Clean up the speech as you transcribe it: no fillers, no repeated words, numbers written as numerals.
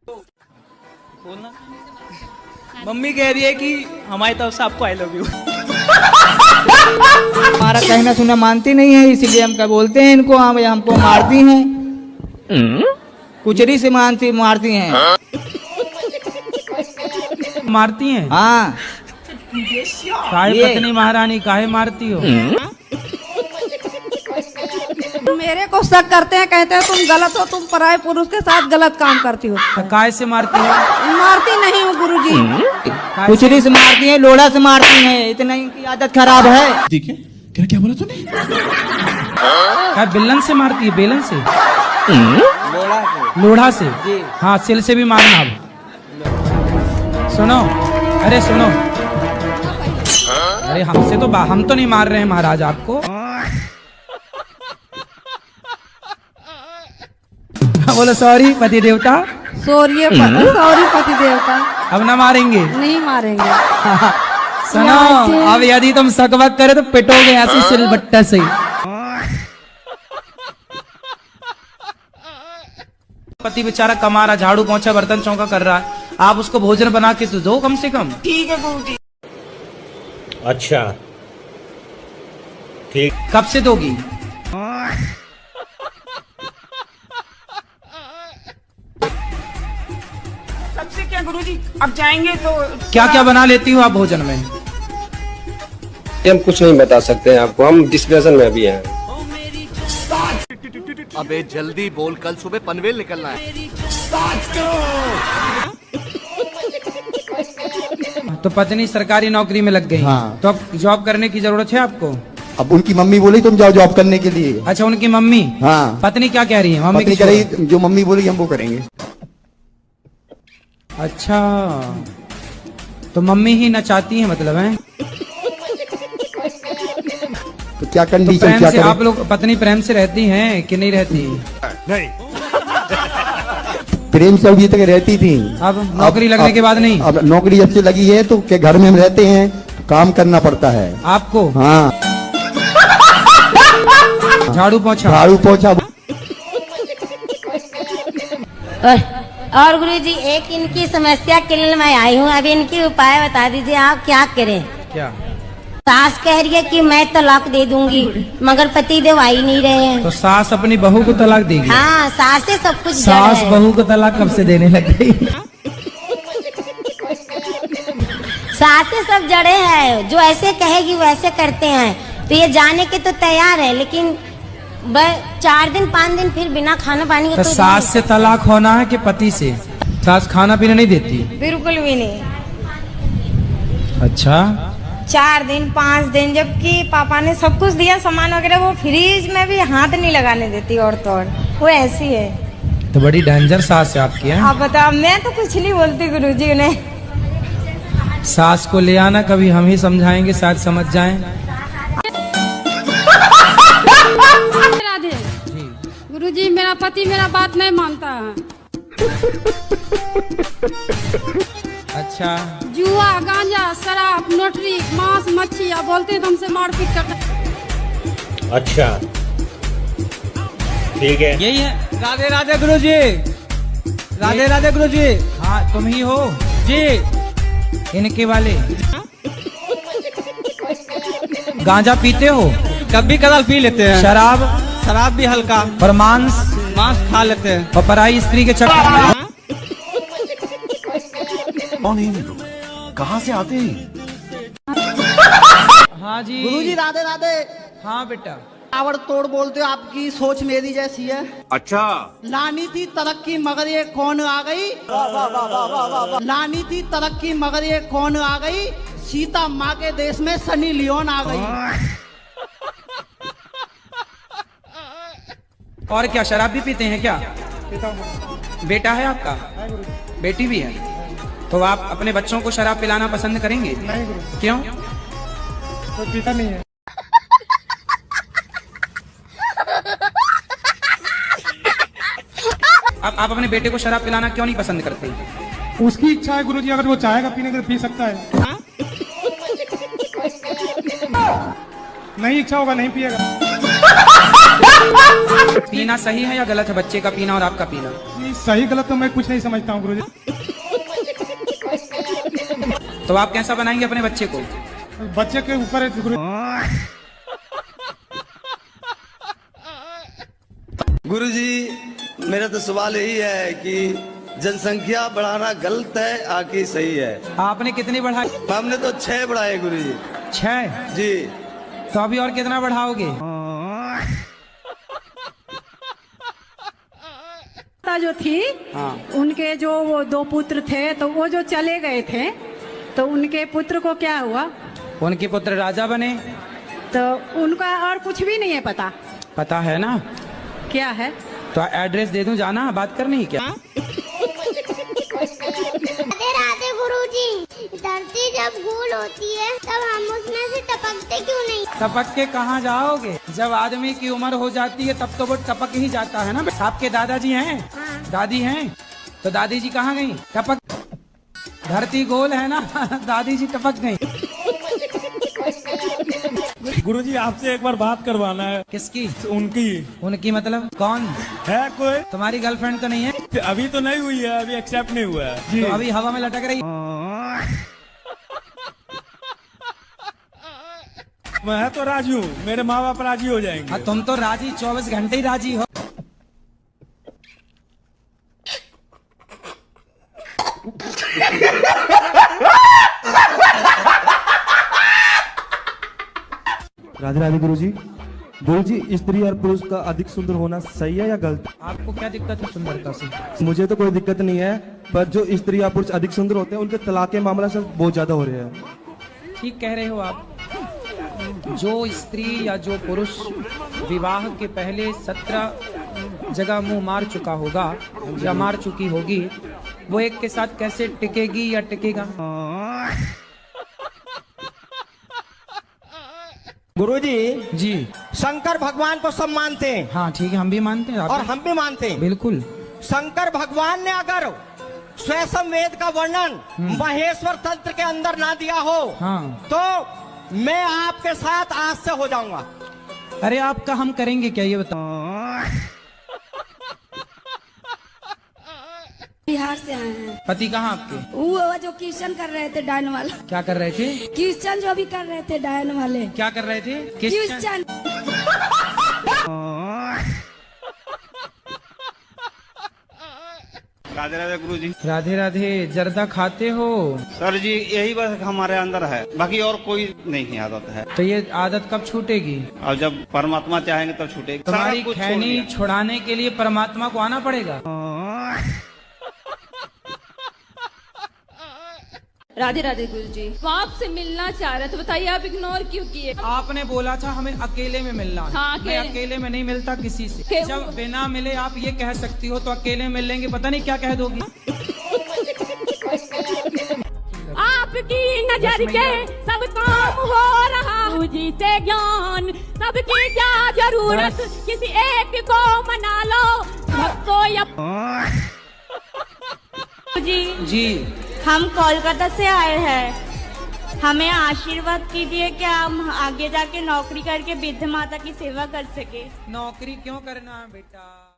बोलना। मम्मी कह रही है कि हमारी तरफ से आपको आई लव यू। हमारा कहना सुना मानती नहीं है, इसलिए हम क्या बोलते हैं इनको, हम हमको मारती हैं, कुचरी से मारती हैं। मारती हैं? हाँ। काहे पत्नी महारानी काहे मारती हो? मेरे को शक करते हैं, कहते हैं तुम गलत हो, तुम पराये पुरुष के साथ गलत काम करती हो। तो काहे से मारती हो? मारती नहीं हूँ गुरुजी। कुचरी से मारती हैं, लोढ़ा से मारती हैं, इतना इनकी आदत खराब है। ठीक है, क्या बोला तूने? क्या बेलन से मारती है? बेलन से? लोढ़ा से? हाँ, सिल से भी मारना। अब सुनो, अरे सुनो, अरे हमसे तो हम तो नहीं मार रहे हैं महाराज आपको। बोलो सॉरी पति देवता। सॉरी पति देवता। अब ना मारेंगे? नहीं मारेंगे। सुनो, अब यदि तुम सकवक करे तो पिटोगे ऐसी सिलबट्टा से। पति बेचारा कमा रहा, झाड़ू पोंछा बर्तन चौका कर रहा है, आप उसको भोजन बना के तो दो कम से कम। ठीक है गुरुजी। अच्छा ठीक। कब से दोगी? सबसे क्या गुरुजी, अब जाएंगे तो क्या क्या बना लेती हो आप भोजन में? हम कुछ नहीं बता सकते हैं आपको, हम डिस्कशन में अभी हैं। अबे जल्दी बोल, कल सुबह पनवेल निकलना है। तो पत्नी सरकारी नौकरी में लग गई। हाँ। तो अब जॉब करने की जरूरत है आपको? अब उनकी मम्मी बोली तुम जाओ जॉब करने के लिए। अच्छा, उनकी मम्मी? हाँ। पत्नी क्या कह रही है? मम्मी पत्नी कह रही जो मम्मी बोली हम वो करेंगे। अच्छा, तो मम्मी ही नचाती है मतलब है? तो क्या तो कंडीशन प्रेम क्या से करें? आप लोग पत्नी प्रेम से रहती हैं कि नहीं रहती? नहीं। प्रेम से अभी तक रहती थी। अब नौकरी लगने के बाद नहीं? अब नौकरी जब से लगी है तो क्या घर में हम रहते हैं तो काम करना पड़ता है आपको? हाँ। झाड़ू पोंछा? झाड़ू पोंछा। और गुरुजी एक इनकी समस्या के लिए मैं आई हूँ, अभी इनकी उपाय बता दीजिए, आप क्या करें? क्या? सास कह रही है कि मैं तलाक दे दूंगी, मगर पति देव आ ही नहीं रहे हैं। तो सास अपनी बहू को तलाक देगी? हाँ, सास से सब कुछ जड़ सास है। बहू को तलाक कब से देने लग गई? सास से सब जड़े हैं, जो ऐसे कहेगी वैसे करते हैं। तो ये जाने के तो तैयार है, लेकिन 4 दिन 5 दिन फिर बिना खाना पानी तो का सास से तलाक होना है कि पति से? सास खाना पीना नहीं देती? बिल्कुल भी नहीं। अच्छा, 4 दिन 5 दिन, जबकि पापा ने सब कुछ दिया सामान वगैरह, वो फ्रिज में भी हाथ नहीं लगाने देती। और तो और वो ऐसी है। तो बड़ी डेंजर सास है आपकी है? आप बताओ, मैं तो कुछ नहीं बोलती गुरुजी उन्हें। सास को ले आना, कभी हम ही समझाएंगे, शायद समझ जाएं। राधे गुरुजी, मेरा पति मेरा बात नहीं मानता है। अच्छा, जुआ, गांजा, शराब, नोटरी, मांस, मच्छी, या बोलते हैं तो हमसे मारपीट करते। अच्छा ठीक है। यही है। राधे राधे गुरुजी, राधे राधे गुरुजी। हाँ, तुम ही हो जी। इनके वाले? गांजा पीते हो? कभी कदार पी लेते हैं। शराब? शराब भी हल्का। और मांस? मांस खा लेते हैं। और पराई स्त्री के चक्कर में? कौन है लोग, कहाँ से आते हैं? हाँ जी गुरुजी राधे राधे। हाँ बेटा। ताबड़तोड़ बोलते हो, आपकी सोच मेरी जैसी है। अच्छा। लानी थी तरक्की मगर ये कौन आ गई? लानी थी तरक्की मगर ये कौन आ गई? सीता माँ के देश में सनी लियोन आ गई। और क्या, शराब भी पीते हैं क्या? बेटा है आपका? बेटी भी है? तो आप अपने बच्चों को शराब पिलाना पसंद करेंगे? नहीं गुरु। क्यों? तो पीता नहीं है। आप अपने बेटे को शराब पिलाना क्यों नहीं पसंद करते? उसकी इच्छा है गुरुजी, अगर वो चाहेगा पीने तो पी सकता है। नहीं इच्छा होगा नहीं पिएगा। पीना सही है या गलत है, बच्चे का पीना और आपका पीना? नहीं, सही गलत तो मैं कुछ नहीं समझता हूँ गुरुजी। तो आप कैसा बनाएंगे अपने बच्चे को? बच्चे के ऊपर है गुरु। गुरुजी, मेरा तो सवाल यही है कि जनसंख्या बढ़ाना गलत है आकि सही है? आपने कितनी बढ़ाई? हमने तो 6 बढ़ाए गुरुजी। 6? जी। तो अभी और कितना बढ़ाओगे? जो थी, उनके जो वो 2 पुत्र थे, तो वो जो चले गए थे, तो उनके पुत्र को क्या हुआ? उनके पुत्र राजा बने। तो उनका और कुछ भी नहीं है पता? पता है ना? क्या है? तो एड्रेस दे दूं, जाना बात करनी क्या? राधे गुरुजी, धरती जब गोल होती है तब हम उसमें से टपकते क्यों नहीं? टपक के कहाँ जाओगे? जब आदमी की उम्र हो जाती है तब तो वो टपक ही जाता है ना। आपके दादाजी हैं? दादी हैं? तो दादी जी कहाँ गई? टपक। धरती गोल है ना, दादी जी टपक गई। गुरुजी, आपसे एक बार बात करवाना है। किसकी? उनकी। उनकी मतलब कौन है? कोई तुम्हारी गर्लफ्रेंड तो नहीं है? अभी तो नहीं हुई है, अभी एक्सेप्ट नहीं हुआ है जी। तो अभी हवा में लटक रही। मैं तो राजी हूँ, मेरे माँ बाप राजी हो जाएंगे। हाँ, तुम तो राजी 24 घंटे ही राजी हो। राधे राधे गुरुजी। गुरुजी, स्त्री और पुरुष का अधिक सुंदर होना सही है या गलत? आपको क्या दिक्कत है सुंदरता से? मुझे तो कोई दिक्कत नहीं है, पर जो स्त्री या पुरुष अधिक सुंदर होते हैं उनके तलाक के मामला से बहुत ज्यादा हो रहे हैं। ठीक कह रहे हो आप। जो स्त्री या जो पुरुष विवाह के पहले 17 जगह मुंह मार चुका होगा या मार चुकी होगी, वो एक के साथ कैसे टिकेगी या टिकेगा? गुरुजी जी, शंकर भगवान को सब मानते हैं। हाँ ठीक है, हम भी मानते हैं और हम भी मानते हैं। बिल्कुल। शंकर भगवान ने अगर स्वयं वेद का वर्णन महेश्वर तंत्र के अंदर ना दिया हो, तो मैं आपके साथ आज से हो जाऊंगा। अरे आपका हम करेंगे क्या, ये बताओ? बिहार से आए हैं। पति कहाँ आपके? वो जो कीर्तन कर रहे थे डायन वाला। क्या कर रहे थे? कीर्तन जो भी कर रहे थे डायन वाले। क्या कर रहे थे? कीर्तन। राधे राधे गुरुजी। राधे राधे। जर्दा खाते हो? सर जी, यही बस हमारे अंदर है, बाकी और कोई नहीं आदत है। तो ये आदत कब छूटेगी? और जब परमात्मा चाहेंगे तब छूटेगी। तुम्हारी खैनी छुड़ाने के लिए परमात्मा को आना पड़ेगा। राधे राधे गुरुजी। आपसे मिलना चाह रहे थे, बताइए आप इग्नोर क्यों किए? आपने बोला था हमें अकेले में मिलना है। हाँ, मैं अकेले में नहीं मिलता किसी से। जब बिना मिले आप ये कह सकती हो, तो अकेले मिल लेंगे पता नहीं क्या कह दोगी। आपकी नजर के सब काम हो रहा जी से ज्ञान, सबकी क्या जरूरत, किसी एक को मना लो सबको। जी, हम कोलकाता से आए हैं, हमें आशीर्वाद कीजिए कि हम आगे जाके नौकरी करके वृद्ध माता की सेवा कर सके। नौकरी क्यों करना है बेटा?